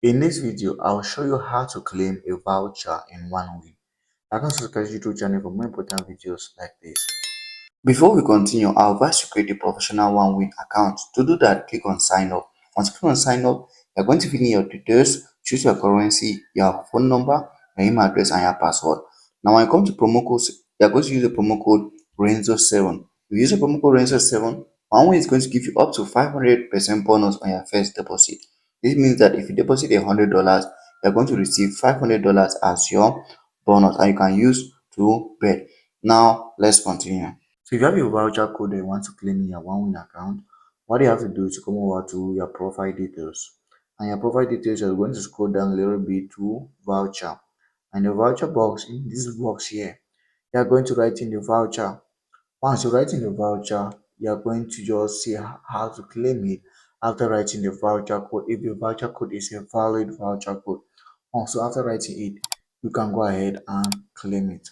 In this video, I'll show you how to claim a voucher in 1 week. I can subscribe to the YouTube channel for more important videos like this. Before we continue, I'll advise you to create a professional 1 week account. To do that, click on sign up. Once you click on sign up, you're going to fill in your details, choose your currency, your phone number, your email address, and your password. Now, when you come to promo codes, you're going to use the promo code RENZO7. If you use the promo code RENZO7, 1 week is going to give you up to 500% bonus on your first deposit. This means that if you deposit $100, you're going to receive $500 as your bonus, and you can use to bet. Now, let's continue. So if you have a voucher code that you want to claim in your 1 week account, what you have to do is to come over to your profile details. And your profile details, you're going to scroll down a little bit to voucher. And the voucher box, in this box here, you are going to write in the voucher. Once you write in the voucher, you are going to just see how to claim it after writing the voucher code. If the voucher code is a valid voucher code, also after writing it, you can go ahead and claim it.